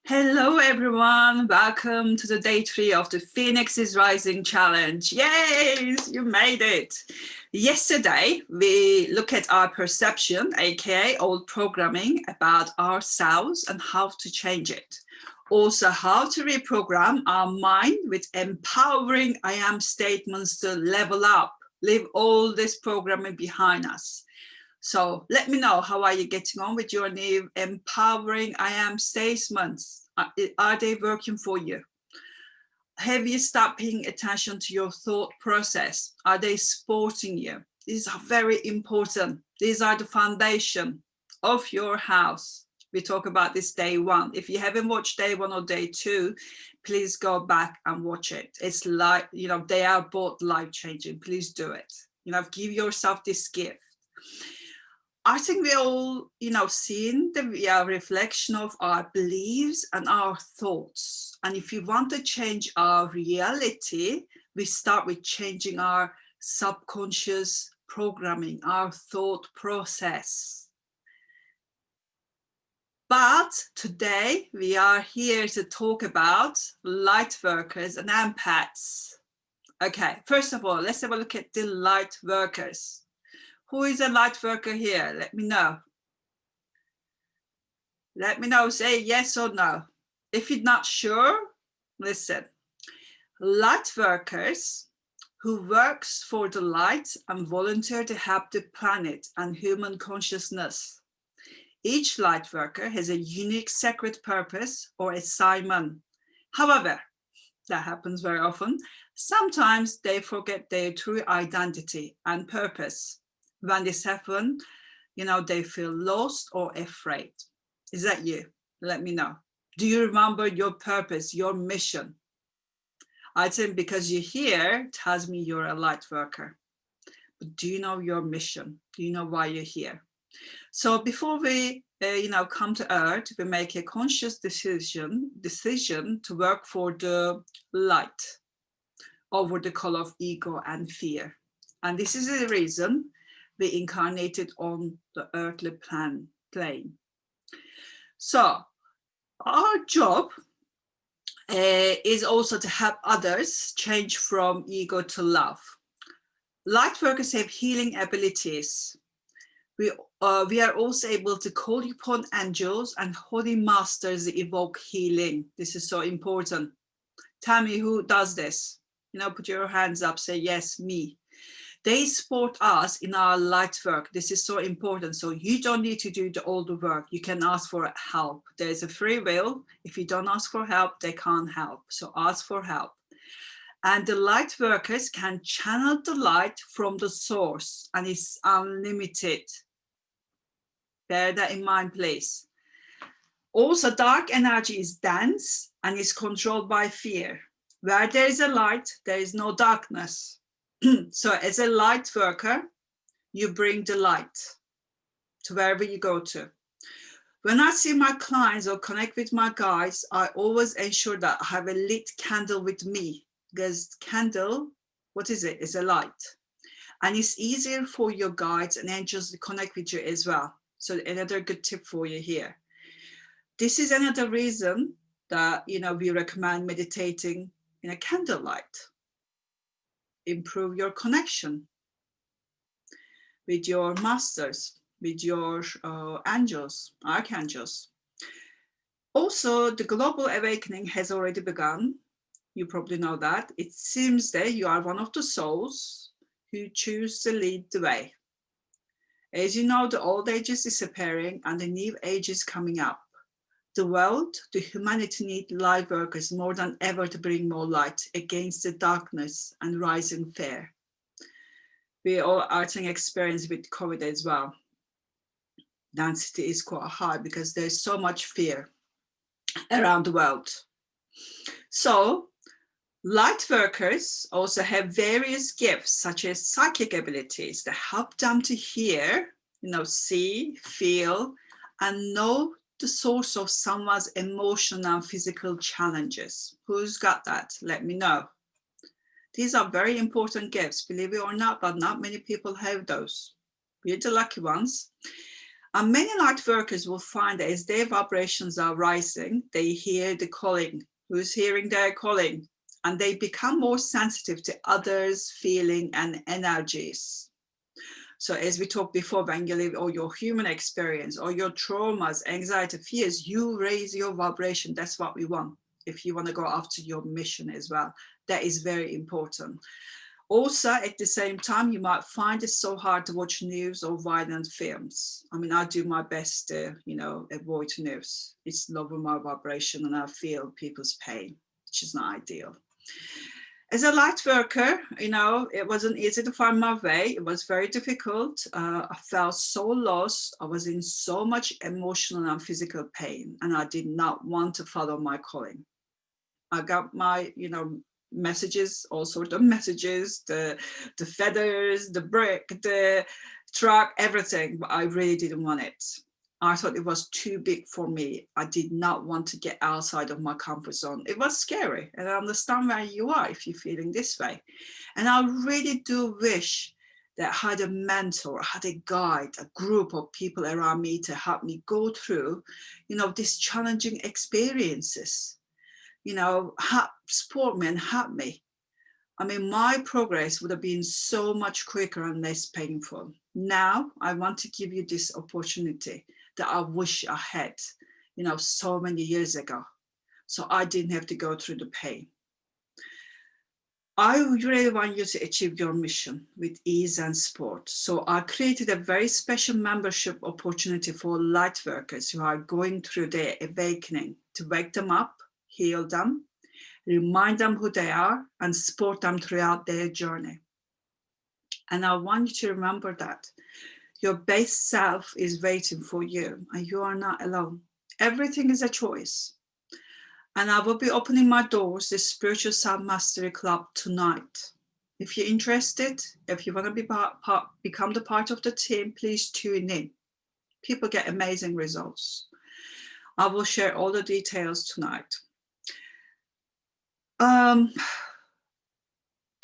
Hello everyone, welcome to the day 3 of the Phoenix is Rising Challenge. Yay, you made it. Yesterday, we looked at our perception, aka old programming about ourselves and how to change it. Also, how to reprogram our mind with empowering I am statements to level up, leave all this programming behind us. So let me know, how are you getting on with your new empowering I am statements? Are they working for you? Have you stopped paying attention to your thought process? Are they supporting you? These are very important. These are the foundation of your house. We talk about this day 1. If you haven't watched day 1 or day 2, please go back and watch it. It's like, they are both life-changing. Please do it. Give yourself this gift. I think we all, seen the reflection of our beliefs and our thoughts. And if you want to change our reality, we start with changing our subconscious programming, our thought process. But today we are here to talk about Lightworkers and Ampat. Okay, first of all, let's have a look at the Lightworkers. Who is a light worker here? Let me know. Let me know, say yes or no. If you're not sure, listen. Light workers who works for the light and volunteer to help the planet and human consciousness. Each light worker has a unique sacred purpose or assignment. However, that happens very often. Sometimes they forget their true identity and purpose. When this happens, they feel lost or afraid. Is that you? Let me know. Do you remember your purpose, your mission? I think because you're here tells me you're a light worker. But do you know your mission? Do you know why you're here? So before we, come to Earth, we make a conscious decision to work for the light over the color of ego and fear. And this is the reason we incarnated on the earthly plane. So our job is also to help others change from ego to love. Lightworkers have healing abilities. We are also able to call upon angels and holy masters to evoke healing. This is so important. Tell me who does this. Put your hands up, say yes, me. They support us in our light work. This is so important. So you don't need to do all the work. You can ask for help. There's a free will. If you don't ask for help, they can't help. So ask for help. And the light workers can channel the light from the source, and it's unlimited. Bear that in mind, please. Also, dark energy is dense and is controlled by fear. Where there is a light, there is no darkness. So as a light worker, you bring the light to wherever you go to. When I see my clients or connect with my guides, I always ensure that I have a lit candle with me, because candle, what is it? It's a light. And it's easier for your guides and angels to connect with you as well. So another good tip for you here. This is another reason that, we recommend meditating in a candlelight. Improve your connection with your masters, with your angels, archangels. Also, the global awakening has already begun. You probably know that. It seems that you are one of the souls who choose to lead the way. As you know, the old age is disappearing and the new age is coming up. The world, the humanity need light workers more than ever to bring more light against the darkness and rising fear. We all are having experience with COVID as well. Density is quite high because there's so much fear around the world. So light workers also have various gifts such as psychic abilities that help them to hear, see, feel, and know the source of someone's emotional and physical challenges. Who's got that? Let me know. These are very important gifts, believe it or not, but not many people have those. We're the lucky ones. And many light workers will find that as their vibrations are rising, they hear the calling. Who's hearing their calling? And they become more sensitive to others' feeling and energies. So as we talked before, when you live all your human experience or your traumas, anxiety, fears, you raise your vibration. That's what we want. If you want to go after your mission as well, that is very important. Also, at the same time, you might find it so hard to watch news or violent films. I mean, I do my best to, avoid news. It's lower my vibration and I feel people's pain, which is not ideal. As a light worker, it wasn't easy to find my way. It was very difficult. I felt so lost. I was in so much emotional and physical pain, and I did not want to follow my calling. I got my, messages, all sorts of messages, the feathers, the brick, the truck, everything, but I really didn't want it. I thought it was too big for me. I did not want to get outside of my comfort zone. It was scary, and I understand where you are if you're feeling this way. And I really do wish that I had a mentor, I had a guide, a group of people around me to help me go through, these challenging experiences. Support me and help me. I mean, my progress would have been so much quicker and less painful. Now, I want to give you this opportunity that I wish I had, so many years ago. So I didn't have to go through the pain. I really want you to achieve your mission with ease and support. So I created a very special membership opportunity for light workers who are going through their awakening, to wake them up, heal them, remind them who they are, and support them throughout their journey. And I want you to remember that your base self is waiting for you, and you are not alone. Everything is a choice. And I will be opening my doors, the Spiritual Self Mastery Club, tonight. If you're interested, if you want to become the part of the team, please tune in. People get amazing results. I will share all the details tonight.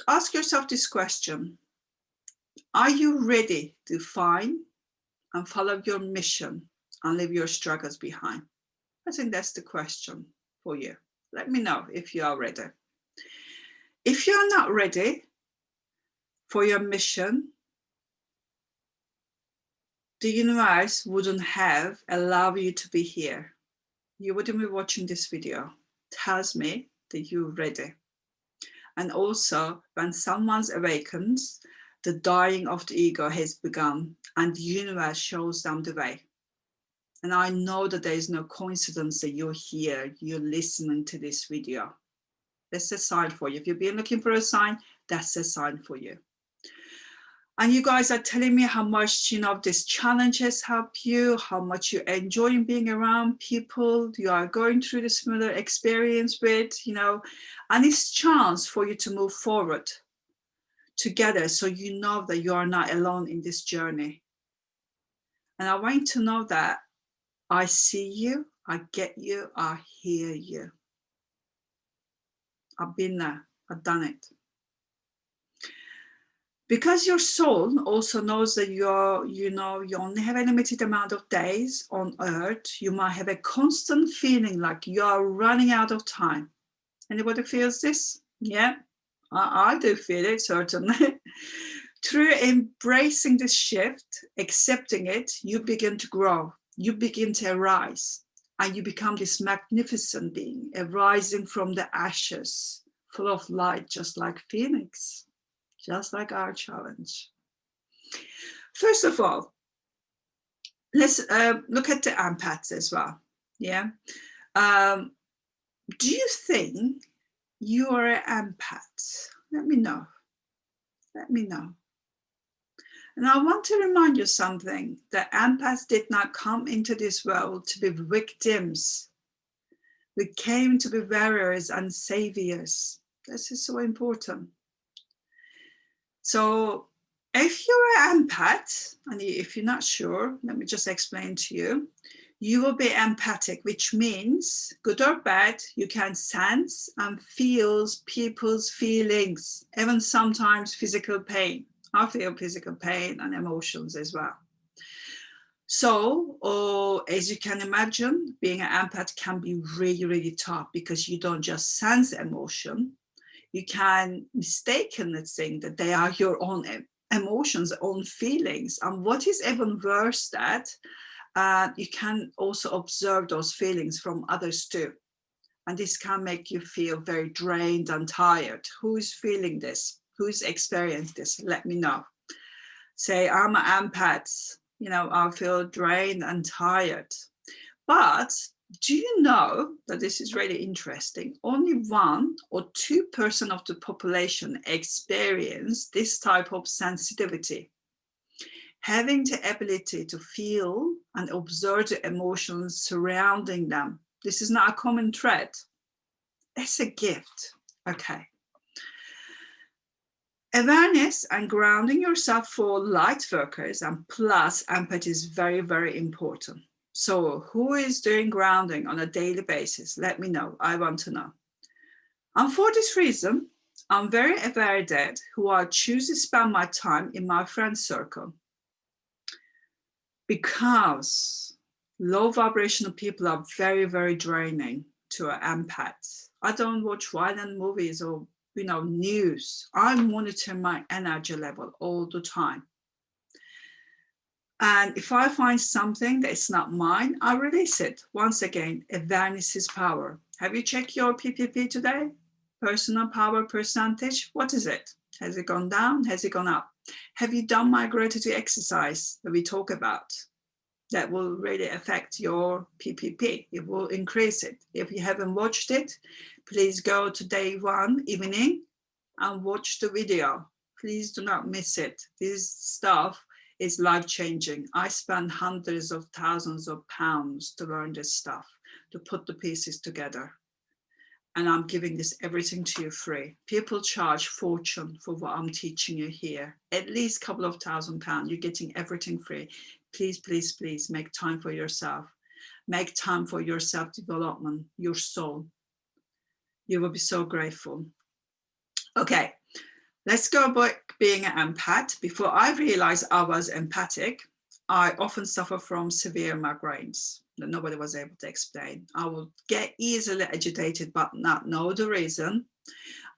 Ask yourself this question. Are you ready to find and follow your mission and leave your struggles behind? I think that's the question for you. Let me know if you are ready. If you are not ready for your mission, the universe wouldn't have allowed you to be here. You wouldn't be watching this video. It tells me that you're ready. And also, when someone's awakens, the dying of the ego has begun, and the universe shows them the way. And I know that there is no coincidence that you're here, you're listening to this video. That's a sign for you. If you've been looking for a sign, that's a sign for you. And you guys are telling me how much, these challenges help you, how much you're enjoying being around people you are going through the similar experience with, and it's a chance for you to move forward together, so you know that you are not alone in this journey. And I want you to know that I see you, I get you, I hear you. I've been there, I've done it. Because your soul also knows that you only have a limited amount of days on earth, you might have a constant feeling like you are running out of time. Anybody feels this? Yeah, I do feel it, certainly. Through embracing this shift, accepting it, you begin to grow, you begin to arise, and you become this magnificent being, arising from the ashes, full of light, just like Phoenix. Just like our challenge. First of all, let's look at the empaths as well. Yeah. Do you think you are an empath? Let me know. Let me know. And I want to remind you something, that empaths did not come into this world to be victims. We came to be warriors and saviors. This is so important. So if you're an empath, and if you're not sure, let me just explain to you. You will be empathic, which means, good or bad, you can sense and feel people's feelings, even sometimes physical pain. I feel physical pain and emotions as well. So, as you can imagine, being an empath can be really, really tough because you don't just sense emotion. You can mistakenly think that they are your own emotions, own feelings. And what is even worse, that you can also observe those feelings from others too. And this can make you feel very drained and tired. Who is feeling this? Who's experienced this? Let me know. Say, I'm an empath. I feel drained and tired. But do you know that this is really interesting? Only 1 or 2% of the population experience this type of sensitivity. Having the ability to feel and observe the emotions surrounding them. This is not a common trait. It's a gift. Okay. Awareness and grounding yourself for light workers and plus empathy is very, very important. So who is doing grounding on a daily basis? Let me know. I want to know. And for this reason, I'm very aware that who I choose to spend my time in my friend circle. Because low vibrational people are very, very draining to an empath. I don't watch violent movies or news. I monitor my energy level all the time. And if I find something that's not mine, I release it. Once again, awareness is power. Have you checked your PPP today? Personal power percentage, what is it? Has it gone down? Has it gone up? Have you done my gratitude exercise that we talk about? That will really affect your PPP. It will increase it. If you haven't watched it, please go to day 1 evening and watch the video. Please do not miss it. This stuff is life-changing. I spent hundreds of thousands of pounds to learn this stuff, to put the pieces together. And I'm giving this everything to you free. People charge fortune for what I'm teaching you here. At least a couple of £1,000. You're getting everything free. Please, please, please make time for yourself. Make time for your self-development, your soul. You will be so grateful. Okay, let's go back being an empath. Before I realized I was empathic, I often suffer from severe migraines that nobody was able to explain. I would get easily agitated but not know the reason.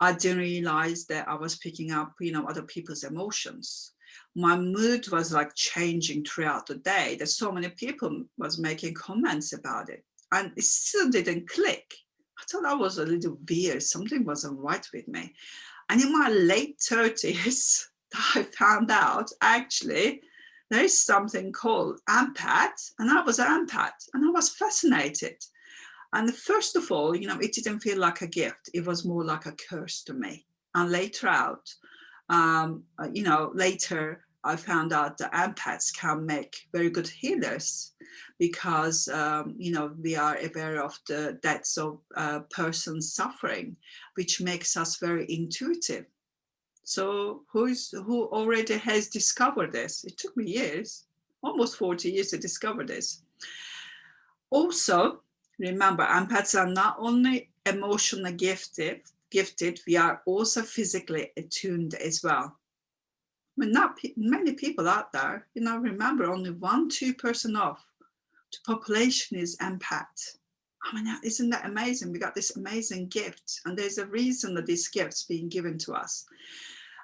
I didn't realize that I was picking up, other people's emotions. My mood was like changing throughout the day. There's so many people was making comments about it, and it still didn't click. I thought I was a little weird. Something wasn't right with me. And in my late 30s, I found out actually there is something called empath, and I was an empath, and I was fascinated. And first of all, it didn't feel like a gift. It was more like a curse to me. And later out, later I found out that empaths can make very good healers because, we are aware of the depths of a person's suffering, which makes us very intuitive. So who already has discovered this? It took me years, almost 40 years to discover this. Also, remember, empaths are not only emotionally gifted, we are also physically attuned as well. But not many people out there, remember only 1-2% of the population is empath. I mean, isn't that amazing? We got this amazing gift, and there's a reason that this gift's being given to us.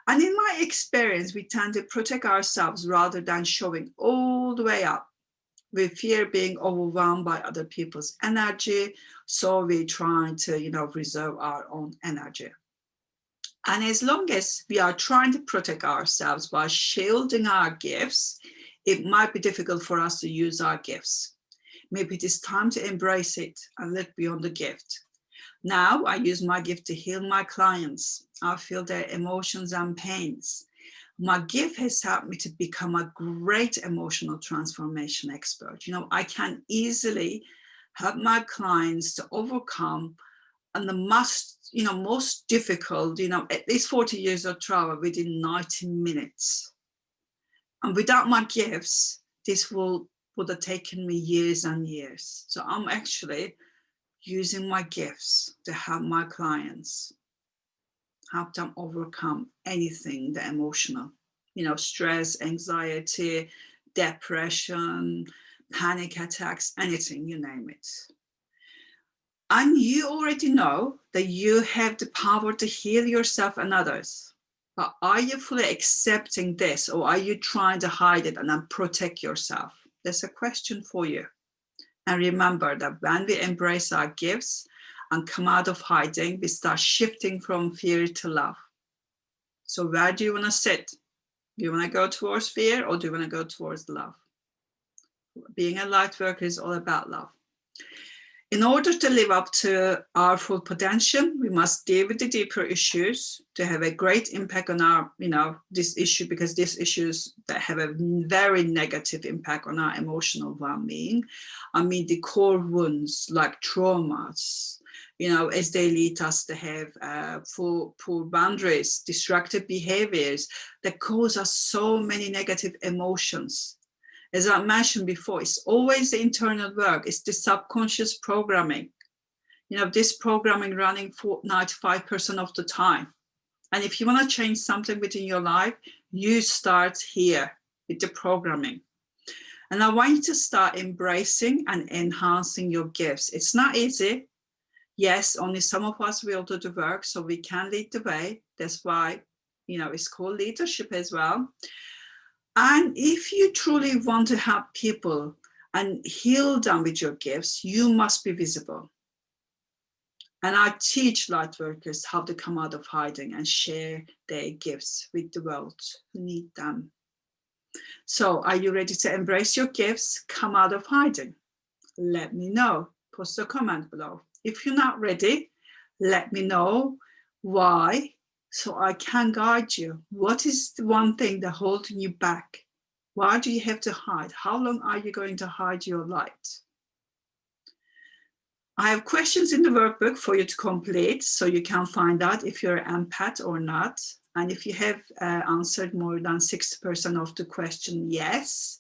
And in my experience, we tend to protect ourselves rather than showing all the way up. We fear being overwhelmed by other people's energy, so we try to, reserve our own energy. And as long as we are trying to protect ourselves by shielding our gifts, it might be difficult for us to use our gifts. Maybe it is time to embrace it and look beyond the gift. Now I use my gift to heal my clients. I feel their emotions and pains. My gift has helped me to become a great emotional transformation expert. I can easily help my clients to overcome and the most difficult, at least 40 years of trauma within 90 minutes. And without my gifts, this would have taken me years and years. So I'm actually using my gifts to help my clients, help them overcome anything, the emotional, stress, anxiety, depression, panic attacks, anything, you name it. And you already know that you have the power to heal yourself and others. But are you fully accepting this, or are you trying to hide it and then protect yourself? That's a question for you. And remember that when we embrace our gifts and come out of hiding, we start shifting from fear to love. So where do you want to sit? Do you want to go towards fear, or do you want to go towards love? Being a light worker is all about love. In order to live up to our full potential, we must deal with the deeper issues to have a great impact on our, this issue, because these issues that have a very negative impact on our emotional well-being. I mean, the core wounds like traumas, as they lead us to have poor boundaries, destructive behaviors that cause us so many negative emotions. As I mentioned before, it's always the internal work. It's the subconscious programming. This programming running for 95% of the time. And if you want to change something within your life, you start here with the programming. And I want you to start embracing and enhancing your gifts. It's not easy. Yes, only some of us will do the work, so we can lead the way. That's why, it's called leadership as well. And if you truly want to help people and heal them with your gifts, you must be visible. And I teach light workers how to come out of hiding and share their gifts with the world who need them. So are you ready to embrace your gifts, come out of hiding? Let me know. Post a comment below. If you're not ready, let me know why, so I can guide you. What is the one thing that's holding you back? Why do you have to hide? How long are you going to hide your light? I have questions in the workbook for you to complete, so you can find out if you're an empath or not. And if you have answered more than 60% of the question, yes,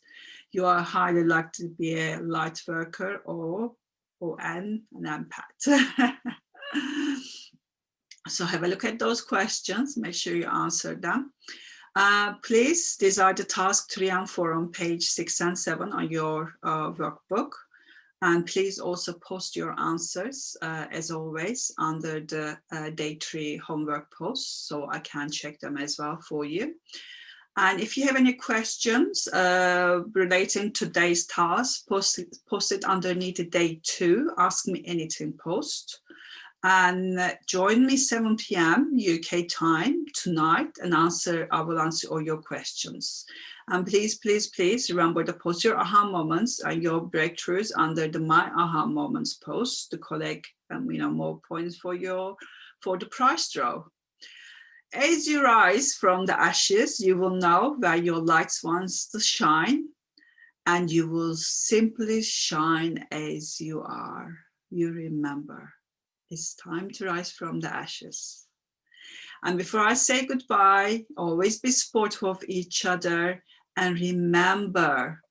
you are highly likely to be a light worker or an empath. So have a look at those questions, make sure you answer them. Please, these are the tasks 3 and 4 on page 6 and 7 on your workbook. And please also post your answers, as always, under the day 3 homework posts, so I can check them as well for you. And if you have any questions relating to today's task, post it underneath the day 2, ask me anything post. And join me 7 p.m. UK time tonight, and I will answer all your questions. And please, please, please remember to post your aha moments and your breakthroughs under the My Aha Moments post to collect more points for the prize draw. As you rise from the ashes, you will know where your light wants to shine, and you will simply shine as you are. You remember. It's time to rise from the ashes. And before I say goodbye, always be supportive of each other, and remember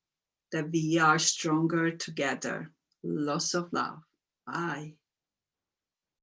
that we are stronger together. Lots of love. Bye.